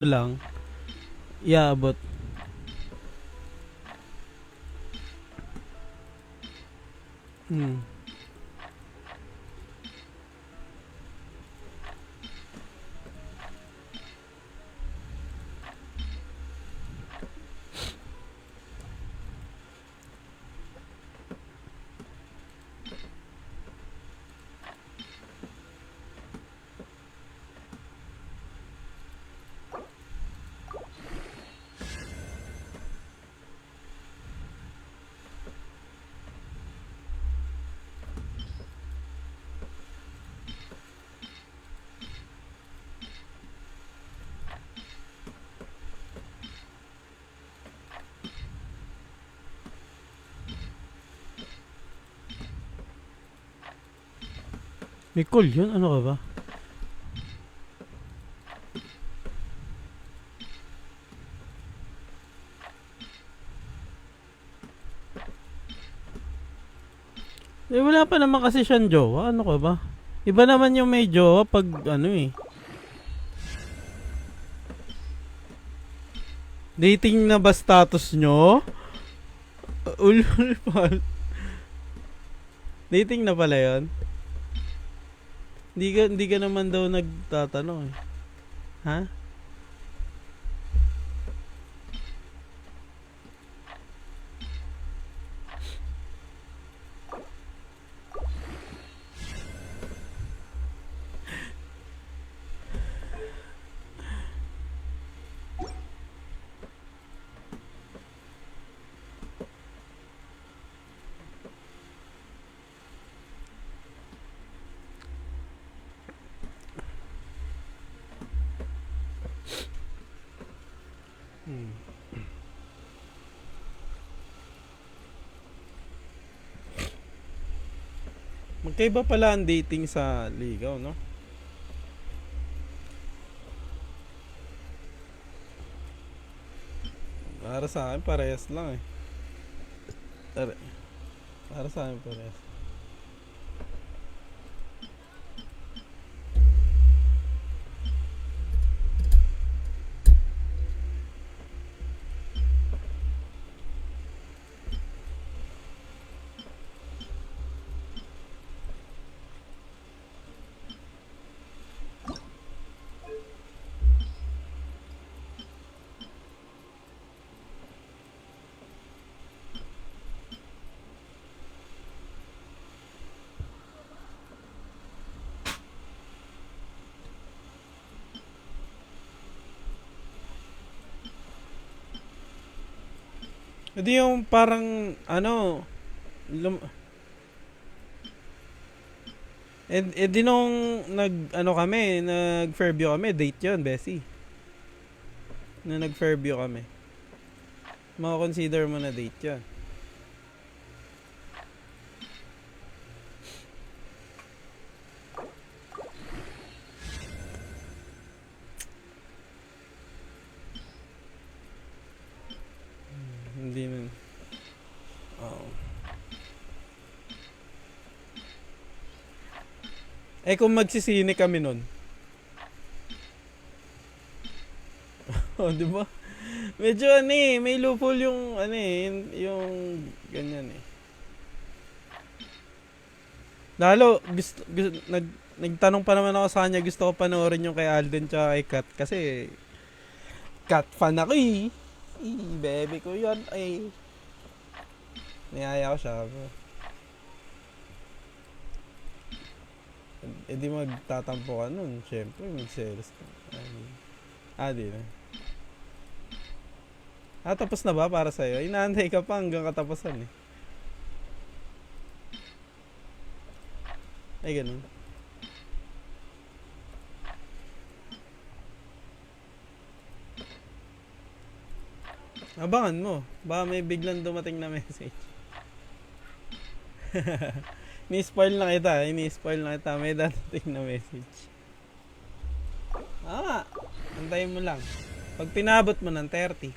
lang iaabot. Hmm. May call yun? Ano ka ba? Wala pa naman kasi siyang jowa. Ano ka ba? Iba naman yung may jowa pag ano eh. Dating na ba status nyo? Ulul pal. Dating na pala yun? Hindi ka naman daw nagtatanong eh. Ha? Magkaiba pala ang dating sa ligaw, no? Para sa akin, parehas lang eh. Para sa akin, parehas. Hindi yung parang, ano, di nung ano kami, nag-Fairview kami, date yun, Bessie. Nung nag-Fairview kami. Makakonsider mo na date yun. Hindi na. Oo. Eh kung magsisine kami nun. Oh, di ba? Medyo ano eh, may loophole yung ano eh, yung ganyan eh. Lalo, nagtanong pa naman ako sa kanya, gusto ko panoorin yung kay Alden tsaka kay Kat. Kasi, Kat fan ako eh. Baby ko yun ay. Niyaya ko siya. Eh di magtatampo ka nun. Siyempre, magselos ka. Di na. Tapos na ba para sa'yo? Inaantay ka pa hanggang katapusan eh. Ay, ganun. Abangan mo. Baka may biglang dumating na message. Ini-spoil na kita. May dadating na message. Antayin mo lang. Pag pinabot mo ng 30.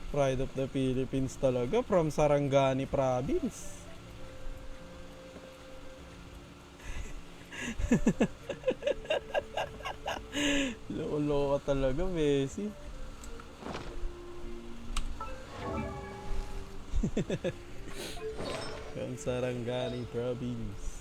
Pride of the Philippines talaga. From Sarangani Province. Loko-loko talaga, Bessie. From Sarangani Province.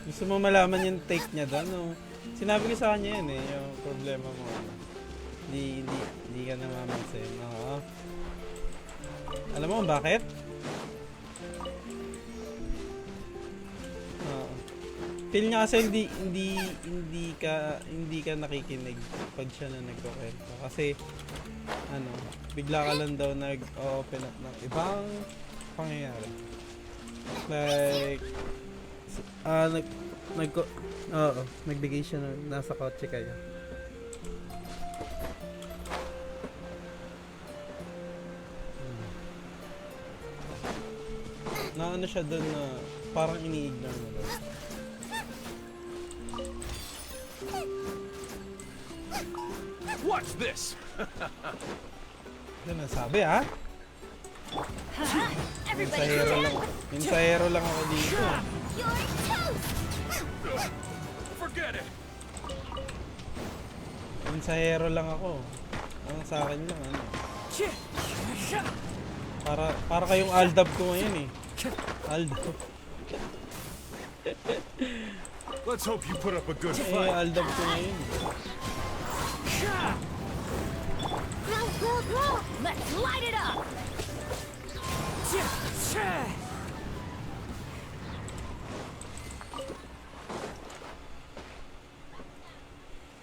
Gusto mo malaman yung take niya doon? No? Sinabi ko sa kanya yan eh, yung problema mo. Hindi ka namamansin. Oo. Alam mo kung bakit? Oo. Feel niya kasi hindi ka nakikinig pag siya na nagkukwento. Kasi bigla ka lang daw nag-open up ng ibang pangyayari. Like nagbigay siya na nasa kotse kayo. Na ano siya doon na parang ini-ignore mo daw. What's this? Ano nasabi ha? Minsahero lang ako dito. Forget it. Minsahero lang ako. Ang sa akin lang Para kayong Aldab ko ngayon eh. Aldab. Let's hope you put up a good Eh, fight. Aldab ko ngayon. Let's light it up!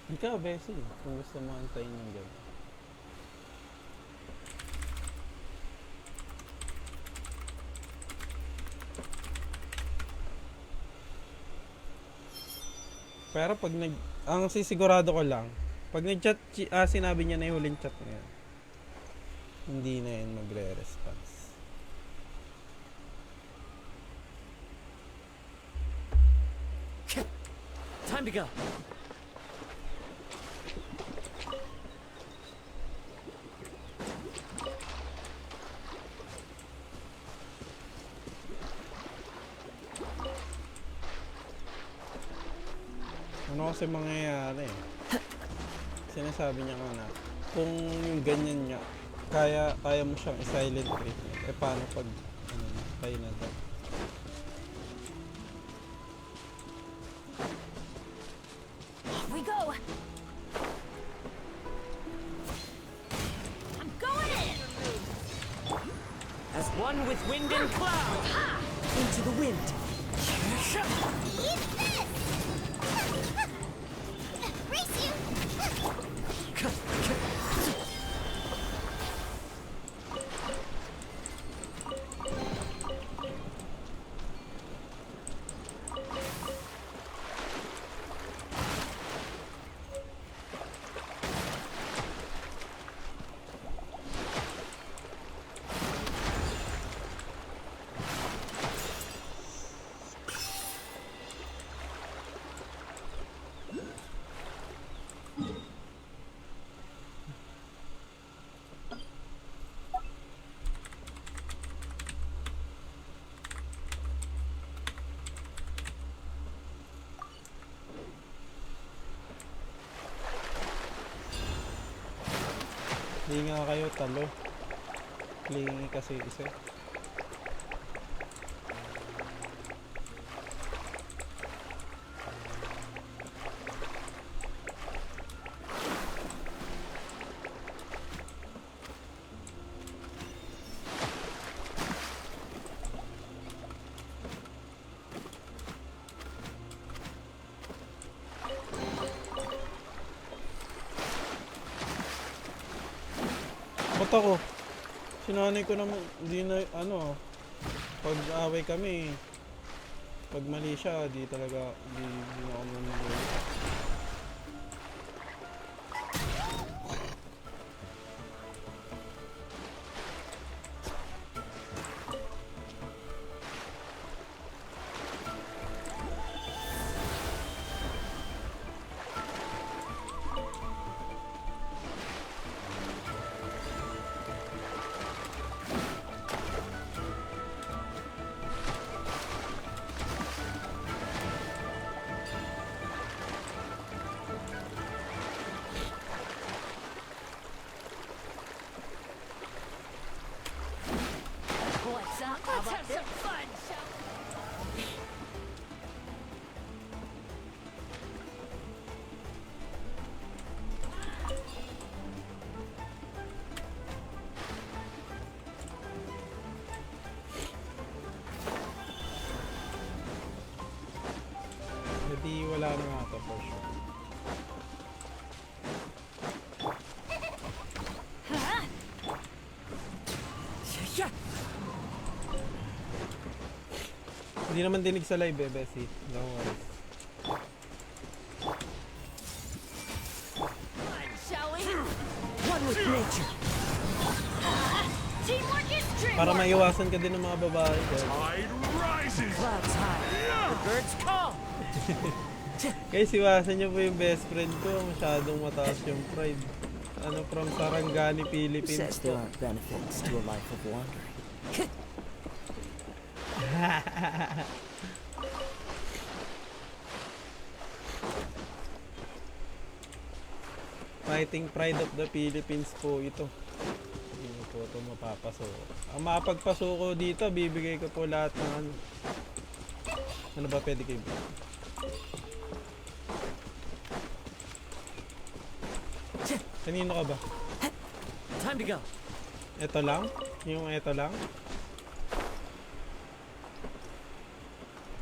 Ikaw, Bessie, kung gusto mo antayin yung gabi. Pero pag ang sisigurado ko lang, pag nag-chat, sinabi niya na yung huling chat na yun, hindi na yun magre-response. Time to go. Ano kasi mangyayari? Sinasabi niya nga na, kung yung ganyan niya, kaya mo siyang i-silent treatment, eh paano pag, kayo na daw? Here we go! I'm going in! As one with wind and cloud. Into the wind. Eat this! Race you! Hindi nga kayo talo. Clingy kasi isa. Ba't ako? Sinanay ko naman, hindi na, pag away kami, pag mali siya, di talaga, di na ako manunod. Hindi naman dinig sa live eh, Bessie. Don't worry. Shall we? One with nature. Teamwork is dreamwork. Para maiwasan ka din ng mga babae. Guys. Tide rises. Clouds high. The birds call. Guys, iwasan niyo po yung best friend ko. Masyadong mataas yung pride. Ano, from Sarangani, Who Philippines says there po. aren't benefits to a life of wandering? Fighting pride of the Philippines po ito. Hindi niyo po ito mapapaso. Ang makapagpaso ko dito, bibigay ko po lahat ng ano. Ano ba pwede kayo? Kanino ka ba? Time to go. Ito lang? Yung ito lang?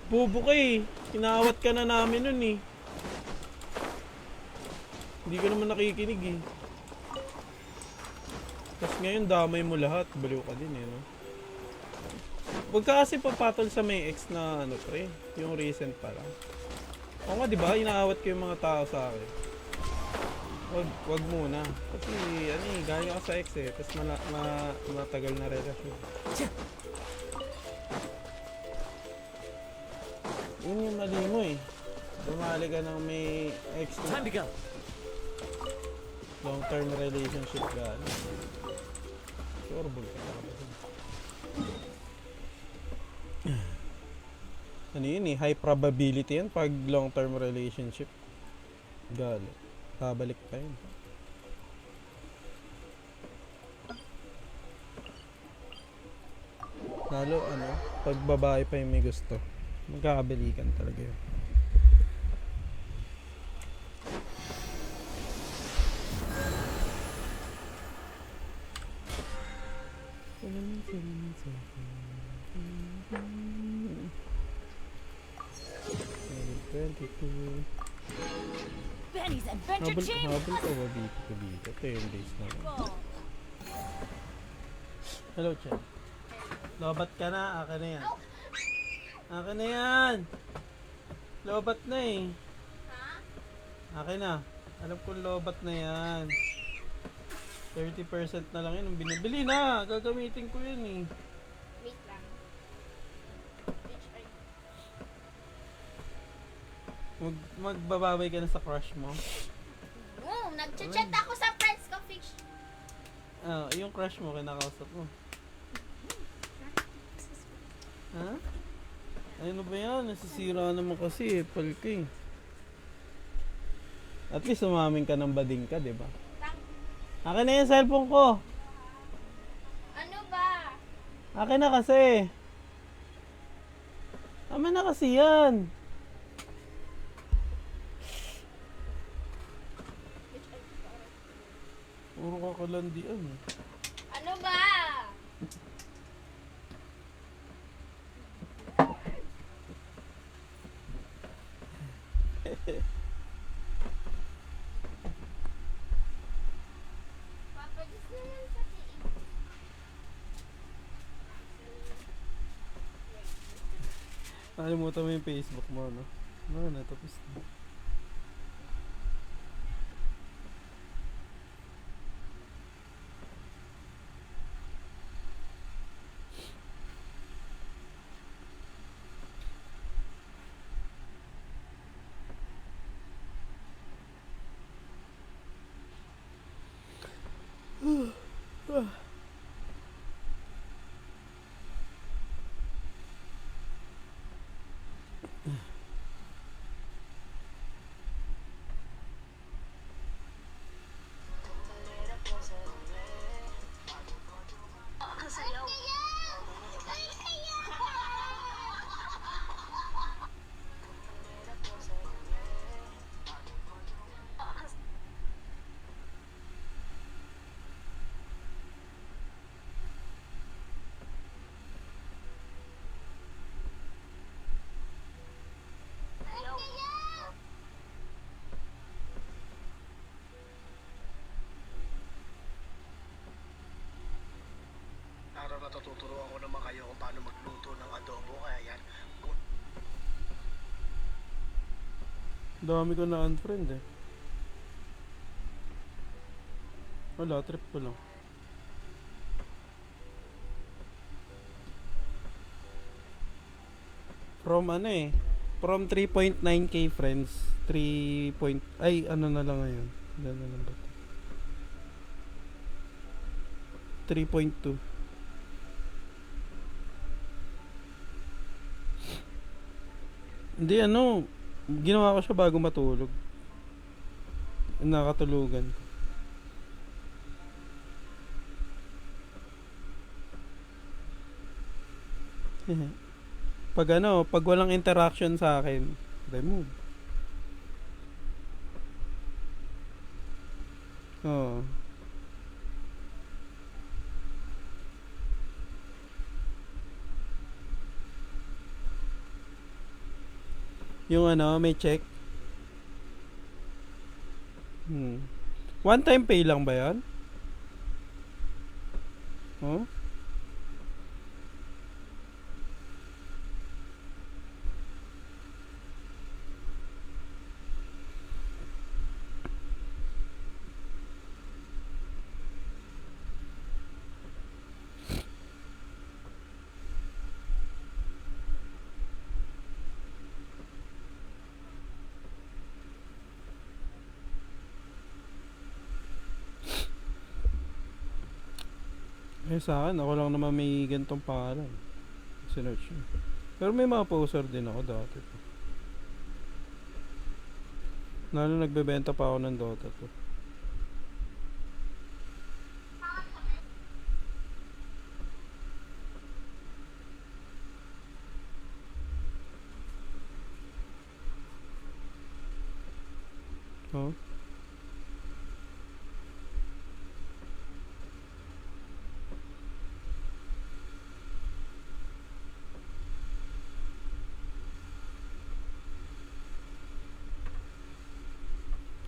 Bobo ka eh. Kinawat ka na namin nun eh. Hindi ka naman nakikinig eh. Tapos ngayon damay mo lahat. Baliw ka din eh, no? Huwag ka kasi papatol sa may ex na ano pre. Yung recent pa lang. Oo nga diba? Inaawat ko yung mga tao sa akin. Wag muna. Kasi ano eh, galing ako sa ex eh. Tapos matagal na relasyon. Yun yung mali mo eh. Bumali ka ng may ex na Time to go. long-term relationship ka. Ano? Sure, bull ka talaga. Ano yun eh, high probability yan pag long-term relationship. Gali. Babalik pa yun. Lalo ano, pag babae pa yung may gusto, magkakabalikan talaga yun. Benny's Adventure Habol Team. ko ba dito? 10 days na lang. Go. Hello, Chan. Lobat ka na, akin na yan. Akin na yan! Lobat na eh. Akin na. Alam ko lobat na yan. 30% na lang yun. Ang binibili na! Gagamitin ko yun eh. Wait lang. Magbababay ka na sa crush mo. Nag-chat ako sa friends ko, Fish. Ah, yung crush mo, kinakausap mo. Ha? Ano ba yan? Nasisira naman kasi eh. Palka eh. At least umamin ka ng bading ka, di ba? Akin na yung cellphone ko. Ano ba? Akin na kasi. Tama na kasi yan. Puro kakalandian eh. Ano ba? Papa, just naman pati Nakalimutan mo yung Facebook mo, no? No, natapos na. Araw na tututuro ako naman kayo kung paano magluto ng adobo, kaya yan. Dami ko na unfriend eh. Wala, trip ko lang. From ano eh. From 3.9k friends. 3 point... Ay, ano na lang ngayon. Ano na lang ba ito? 3.2. Hindi ano, ginawa ko siya bago matulog. Nakatulugan ko. Pag ano, pag walang interaction sa akin, remove. Oo. Yung ano, may check. One time pay lang ba yan? Oh? Eh sa akin, ako lang naman may gantong pangalan. Sinerch nyo. Pero may mga poster din ako dati. Lalo nagbebenta pa ako ng Dota 2. Oh?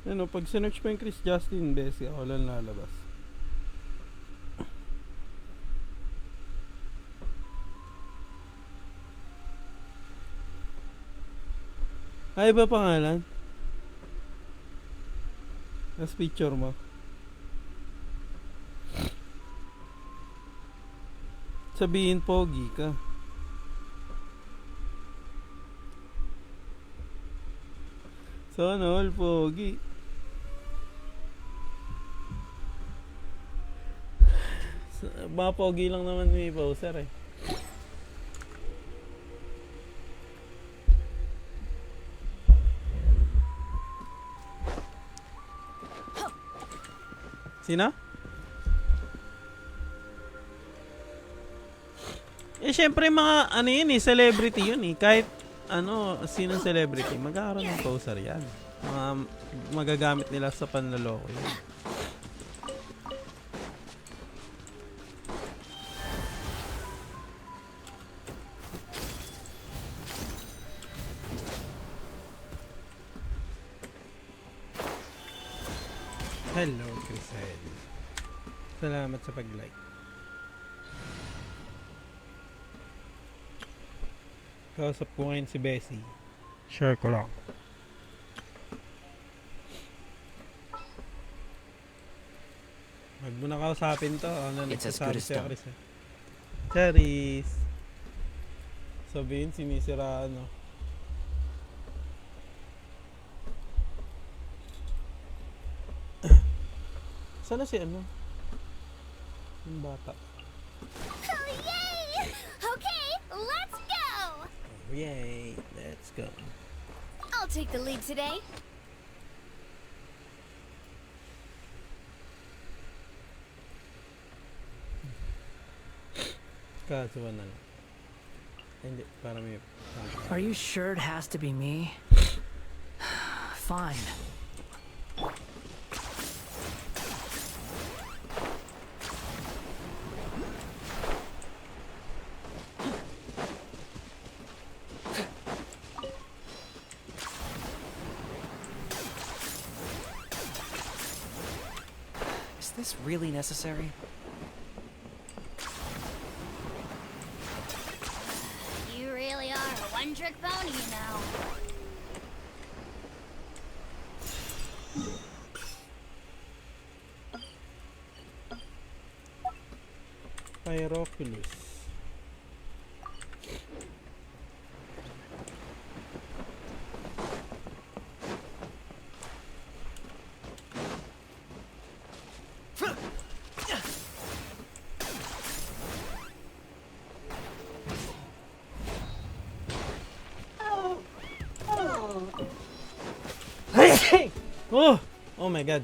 Ano, pag sinerch mo yung Chris Justin Bessie, ako lang lalabas. Ay, iba pangalan? Tapos picture mo. Sabihin pogi ka. So ano, all pogi. Mga pogi lang naman may poster eh. Sino? Eh syempre mga ano yun eh, celebrity yun eh. Kahit ano, sinong celebrity, magkakaroon ng poster yan. Mga magagamit nila sa panloloko yun. Hello, Crisel. Salamat sa pag-like. Kausap ko ngayon si Bessie. Share ko lang. Huwag mo na kausapin to. Ano It's as good nagsasabi as siya, done. Chris? Charis! Sabihin, sinisira ano. Sana si ano? Yung bata. Oh, yay! Okay, let's go! Yay! Let's go. I'll take the lead today. Kasuwa na lang. Hindi, para may... Are you sure it has to be me? Fine. Is this really necessary? You really are a one-trick pony, you know. Pyroculus. Oh! Oh my god.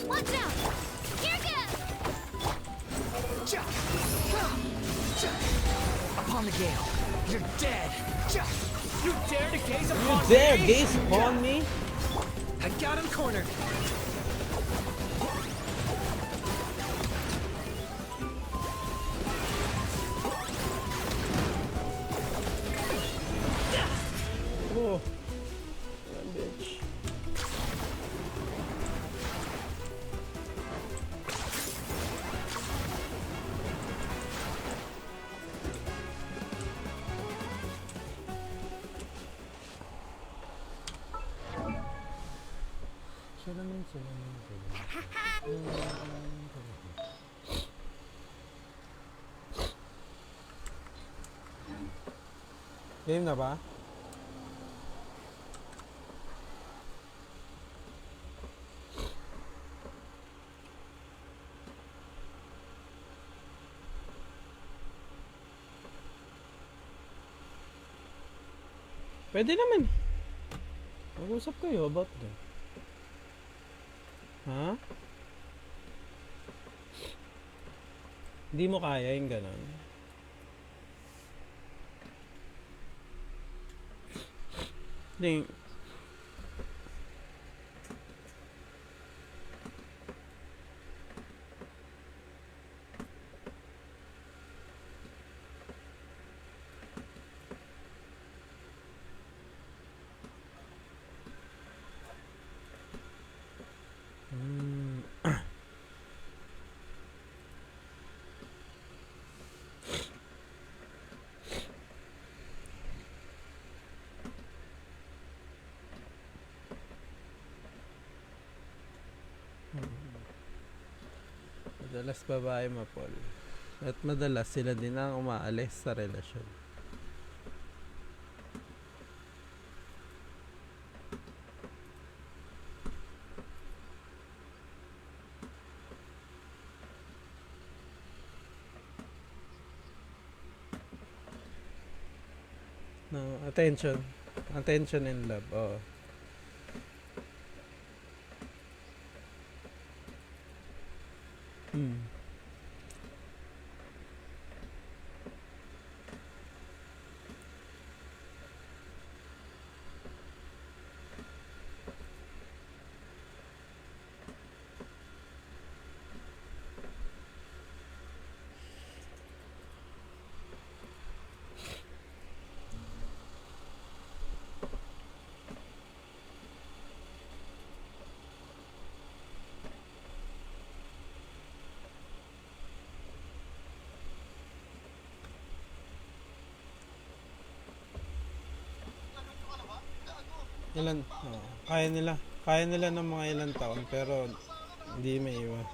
Watch out! Here goes! Upon the gale, you're dead. You dare to gaze You upon dare me? gaze upon me? I got him cornered. Oh. Yan, bitch. Game na ba? Pwede naman. Mag-usap kayo about that. Ha? Hindi mo kaya yung ganon. Hindi. Madalas babae mapol. At madalas sila din ang umaalis sa relasyon. No, attention. Attention and love. Oo. Hmm. Ilan? Oo. Kaya nila. Kaya nila ng mga ilang taon pero hindi may iwan.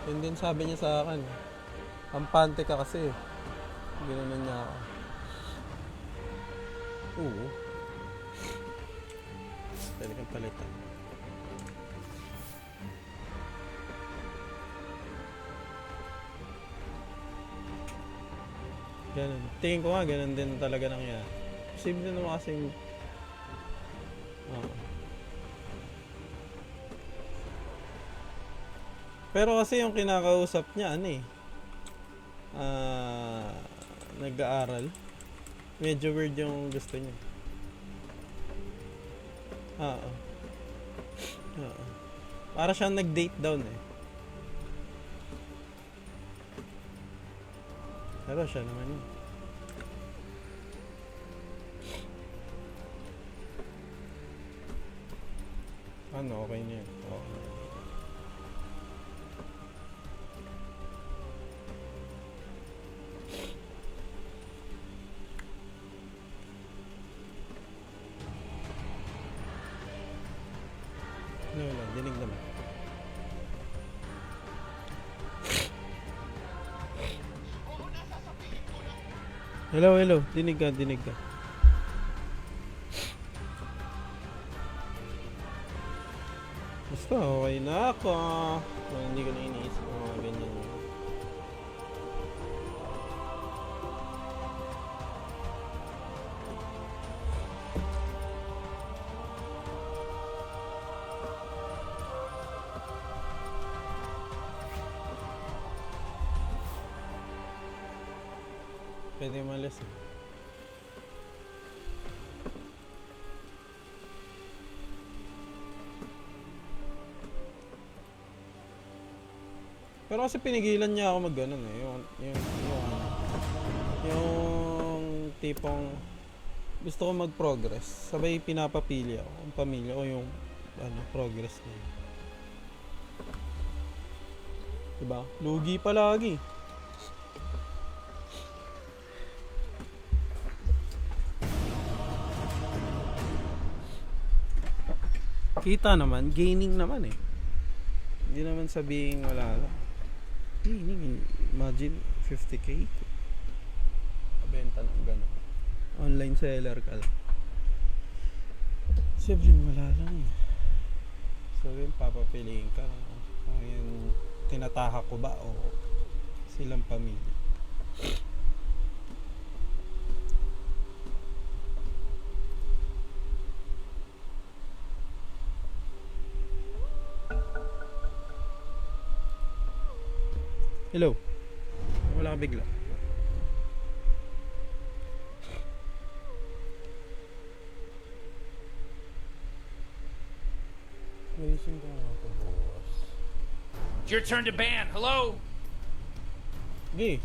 Yun din sabi niya sa akin. Kampante ka kasi. Ginanon niya ako. Oo. Pwede kang palitan. Ganun. Tingin ko nga, ganun din talaga nangyari. Posible naman kasing... Oo. Pero kasi yung kinakausap niya, ano eh, nag-aaral. Medyo weird yung gusto niya. Oo. Oo. Para siyang nag-date down eh. Pero siya naman yun. Ano, okay na yun. Okay. No, dinig naman. Hello, hello. Dinig ka, dinig ka. Basta, okay na ako. Hindi ko na iniisip ng mga ganyan. Pwede malas eh. Pero kasi pinigilan niya ako mag-ganon eh. Yung tipong gusto ko mag-progress. Sabay pinapapili ako ang pamilya o yung progress na yun. Diba? Lugi palagi. Kita naman, gaining naman eh. Hindi naman sabihin wala lang. Gaining, imagine 50k. Kabenta ng gano'n. Online seller ka lang. Siyempre wala lang eh. So yun, papapiliin ka. Kung yun, tinatahak ko ba o silang pamilya. Hello. Wala ka bigla. Gising ka nga po, boss. It's your turn to ban. Hello? Gi.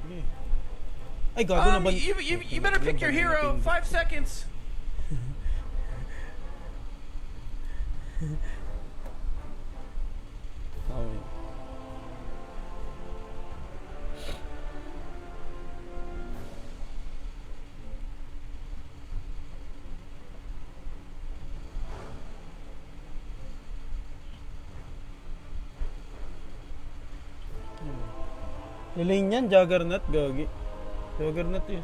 Gi. Ay, gago na ba? You better pick your hero. 5 seconds. Okay. Yung yan, Juggernaut, gagi. Juggernaut yun.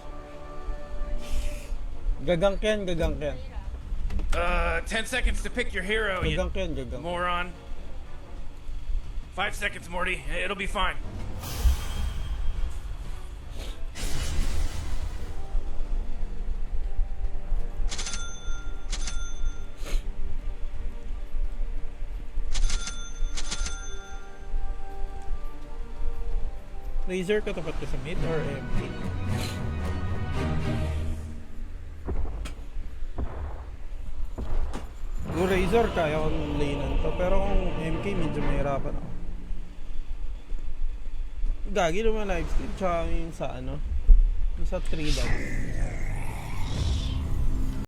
Gagank yan, gagank yan. 10 seconds to pick your hero, you Gagank yan, gagank. moron. 5 seconds, Morty. It'll be fine. Razor, katapat ka sa mid or MK? Kung Razor, kaya kong lanean to. Pero kung MK, medyo mahirapan ako. Gagi naman lifesteal. Tsaka yung sa yung sa 3 dogs.